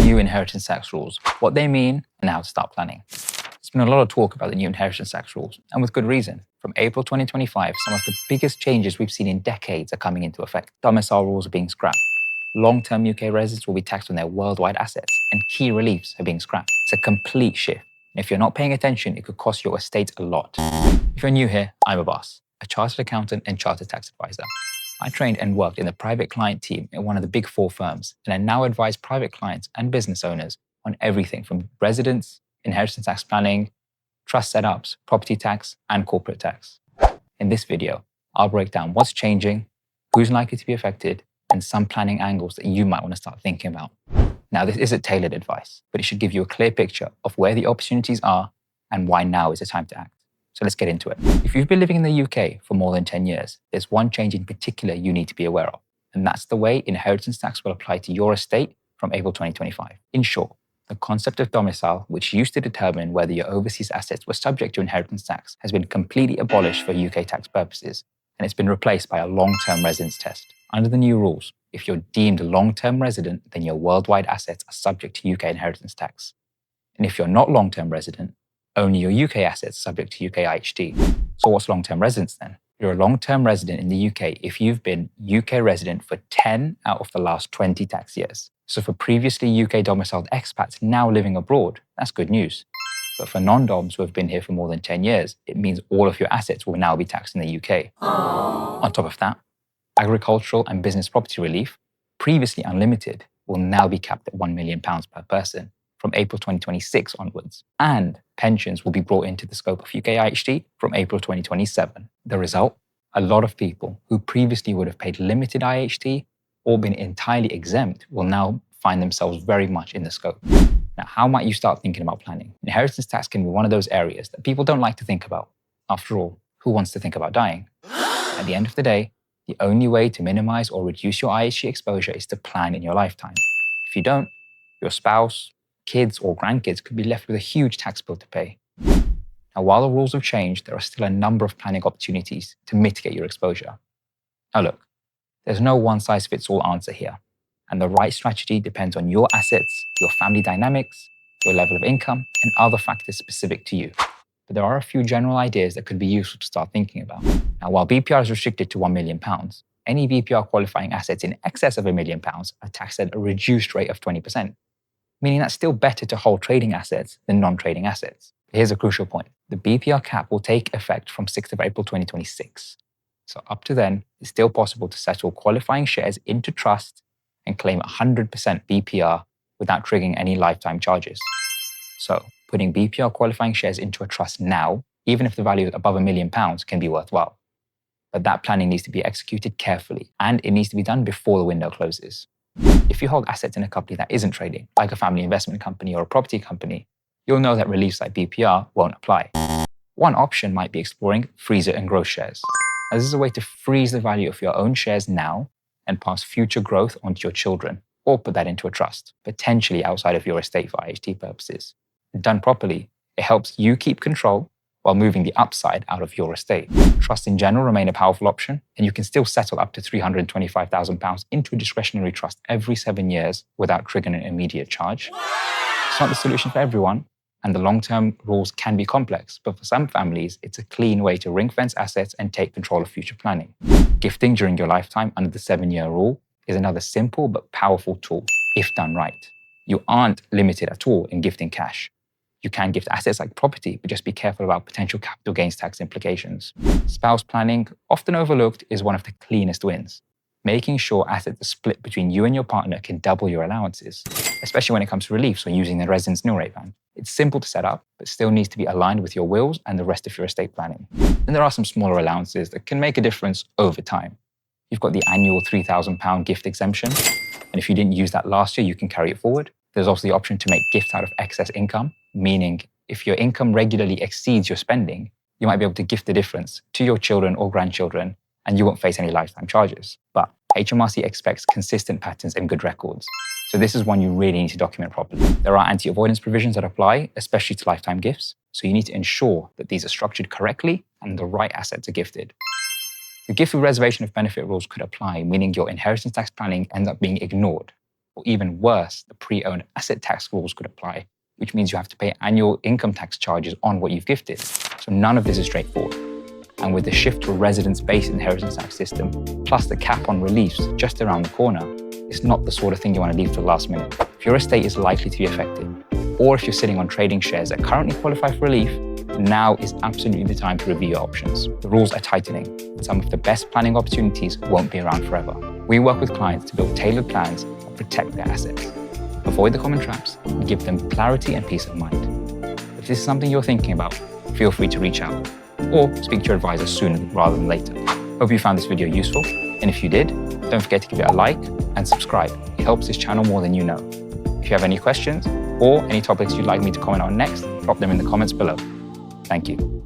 new inheritance tax rules, what they mean, and how to start planning. There's been a lot of talk about the new inheritance tax rules, and with good reason. From April 2025, some of the biggest changes we've seen in decades are coming into effect. Domicile rules are being scrapped. Long-term UK residents will be taxed on their worldwide assets, and key reliefs are being scrapped. It's a complete shift. And if you're not paying attention, it could cost your estate a lot. If you're new here, I'm Abbas, a chartered accountant and chartered tax advisor. I trained and worked in the private client team at one of the big 4 firms, and I now advise private clients and business owners on everything from residence, inheritance tax planning, trust setups, property tax, and corporate tax. In this video, I'll break down what's changing, who's likely to be affected, and some planning angles that you might want to start thinking about. Now, this isn't tailored advice, but it should give you a clear picture of where the opportunities are and why now is the time to act. So let's get into it. If you've been living in the UK for more than 10 years, there's one change in particular you need to be aware of, and that's the way inheritance tax will apply to your estate from April 2025. In short, the concept of domicile, which used to determine whether your overseas assets were subject to inheritance tax, has been completely abolished for UK tax purposes, and it's been replaced by a long-term residence test. Under the new rules, if you're deemed a long-term resident, then your worldwide assets are subject to UK inheritance tax. And if you're not long-term resident, only your UK assets are subject to UK IHT. So what's long-term residence then? You're a long-term resident in the UK if you've been UK resident for 10 out of the last 20 tax years. So for previously UK domiciled expats now living abroad, that's good news. But for non-doms who have been here for more than 10 years, it means all of your assets will now be taxed in the UK. On top of that, agricultural and business property relief, previously unlimited, will now be capped at £1 million per person from April 2026 onwards. And pensions will be brought into the scope of UK IHT from April 2027. The result? A lot of people who previously would have paid limited IHT or been entirely exempt will now find themselves very much in the scope. Now, how might you start thinking about planning? Inheritance tax can be one of those areas that people don't like to think about. After all, who wants to think about dying? At the end of the day, the only way to minimize or reduce your IHT exposure is to plan in your lifetime. If you don't, your spouse, kids, or grandkids could be left with a huge tax bill to pay. Now, while the rules have changed, there are still a number of planning opportunities to mitigate your exposure. Now look, there's no one-size-fits-all answer here, and the right strategy depends on your assets, your family dynamics, your level of income, and other factors specific to you. But there are a few general ideas that could be useful to start thinking about. Now, while BPR is restricted to £1 million, any BPR qualifying assets in excess of £1 million are taxed at a reduced rate of 20%, meaning that's still better to hold trading assets than non-trading assets. Here's a crucial point. The BPR cap will take effect from 6th of April 2026. So up to then, it's still possible to settle qualifying shares into trust and claim 100% BPR without triggering any lifetime charges. So putting BPR qualifying shares into a trust now, even if the value is above £1 million, can be worthwhile. But that planning needs to be executed carefully, and it needs to be done before the window closes. If you hold assets in a company that isn't trading, like a family investment company or a property company, you'll know that reliefs like BPR won't apply. One option might be exploring freezer and growth shares. Now, this is a way to freeze the value of your own shares now and pass future growth onto your children, or put that into a trust, potentially outside of your estate for IHT purposes. Done properly, it helps you keep control while moving the upside out of your estate. Trusts in general remain a powerful option, and you can still settle up to £325,000 into a discretionary trust every 7 years without triggering an immediate charge. It's not the solution for everyone, and the long-term rules can be complex, but for some families, it's a clean way to ring-fence assets and take control of future planning. Gifting during your lifetime under the 7-year rule is another simple but powerful tool, if done right. You aren't limited at all in gifting cash. You can gift assets like property, but just be careful about potential capital gains tax implications. Spouse planning, often overlooked, is one of the cleanest wins. Making sure assets are split between you and your partner can double your allowances, especially when it comes to reliefs or using the residence nil rate band. It's simple to set up, but still needs to be aligned with your wills and the rest of your estate planning. And there are some smaller allowances that can make a difference over time. You've got the annual £3,000 gift exemption, and if you didn't use that last year, you can carry it forward. There's also the option to make gifts out of excess income, meaning if your income regularly exceeds your spending, you might be able to gift the difference to your children or grandchildren, and you won't face any lifetime charges. But HMRC expects consistent patterns and good records. So this is one you really need to document properly. There are anti-avoidance provisions that apply, especially to lifetime gifts. So you need to ensure that these are structured correctly and the right assets are gifted. The gift with reservation of benefit rules could apply, meaning your inheritance tax planning ends up being ignored. Or even worse, the pre-owned asset tax rules could apply, which means you have to pay annual income tax charges on what you've gifted. So none of this is straightforward. And with the shift to a residence-based inheritance tax system, plus the cap on reliefs just around the corner, it's not the sort of thing you want to leave to the last minute. If your estate is likely to be affected, or if you're sitting on trading shares that currently qualify for relief, now is absolutely the time to review your options. The rules are tightening, and some of the best planning opportunities won't be around forever. We work with clients to build tailored plans that protect their assets, avoid the common traps, and give them clarity and peace of mind. If this is something you're thinking about, feel free to reach out, or speak to your advisor sooner rather than later. Hope you found this video useful, and if you did, don't forget to give it a like and subscribe. It helps this channel more than you know. If you have any questions or any topics you'd like me to comment on next, drop them in the comments below. Thank you.